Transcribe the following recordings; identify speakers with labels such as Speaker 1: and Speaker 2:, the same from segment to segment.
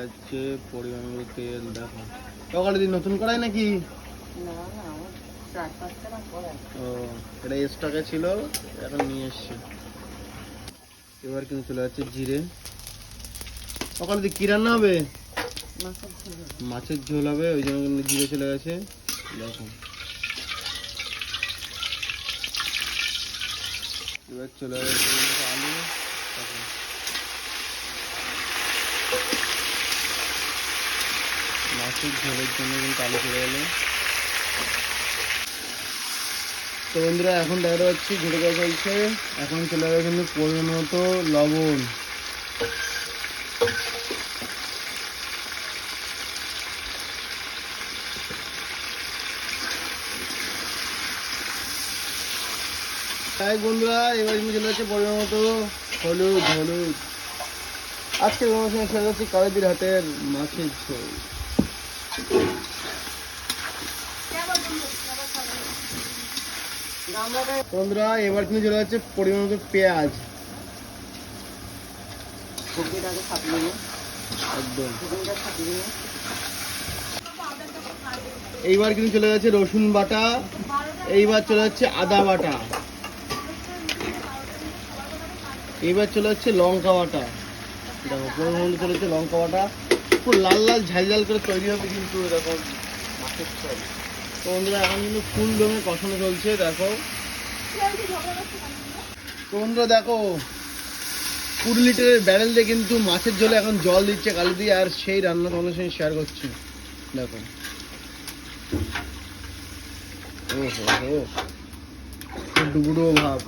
Speaker 1: যাচ্ছে পরিমাণ মতো তেল। দেখো সকালে দিন নতুন কড়াই নাকি? ও এটা স্টকে ছিল, এখন নিয়ে এসছি। এবার কিন্তু চলে যাচ্ছে জিরে। সকালে দিন কি রান্না হবে? মাছের ঝোল হবে, ওই জন্য কিন্তু জিরে চলে গেছে। দেখো এবার চলে গেছে আলু। মাছের ঝোলের জন্য কিন্তু আলু চলে গেলো। তো বন্ধুরা এখন দেখা যাচ্ছে ঘুরে দেওয়া চলছে। এখন চলে যাবে কিন্তু পরিমাণ মতো লবণ। তাই বন্ধুরা এবার কিন্তু চলে যাচ্ছে পরিমাণ মতো হলুদ। আজকে অনুষ্ঠানে খেলা যাচ্ছে কালিদির হাতের মাছের ঝোল। বন্ধুরা এবার কিন্তু চলে যাচ্ছে পরিমাণ মতো পেঁয়াজ। একদম এইবার কিন্তু চলে যাচ্ছে রসুন বাটা। এইবার চলে যাচ্ছে আদা বাটা। এইবার চলে যাচ্ছে লঙ্কা বাটা। দেখো পরিমাণ মতো চলে যাচ্ছে লঙ্কা বাটা। খুব লাল লাল ঝাল ঝাল করে তৈরি হবে কিন্তু এরকম মাছের ঝোল। তো বন্ধুরা এখন কিন্তু ফুল দমে কষানো চলছে। দেখো তো বন্ধুরা দেখো 20 লিটারের ব্যারেল দিয়ে কিন্তু মাছের ঝোলে এখন জল দিচ্ছে কালিদি, আর সেই রান্না তোমাদের সঙ্গে শেয়ার করছি। দেখো ও ডুবুডো ভাব,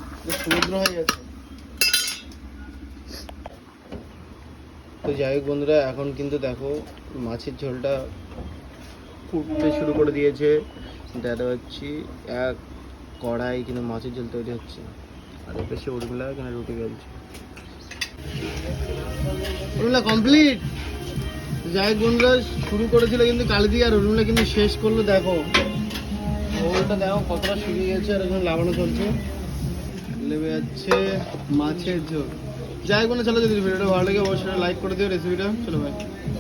Speaker 1: সমুদ্র হয়ে গেছে। তো যাই হোক বন্ধুরা এখন কিন্তু দেখো মাছের ঝোলটা ফুটতে শুরু করে দিয়েছে। দেখা পাচ্ছি এক কড়াই কিন্তু মাছের ঝোল তৈরি হচ্ছে, আর এর পাশে উর্মিলা এখানে রুটি বেলছে। উর্মিলা কমপ্লিট। যাই হোক বন্ধুরা শুরু করেছিল কিন্তু কালিদি, আর উর্মিলা কিন্তু শেষ করলো। দেখো ঝোলটা দেখো কতটা শুকিয়ে গেছে, আর এখন লাগানো চলছে। লেবে যাচ্ছে মাছের ঝোল। যাই হোক বন্ধুরা চলো, যদি ভিডিওটা ভালো লাগে অবশ্যই লাইক করে দিও রেসিপিটা। চলো ভাই।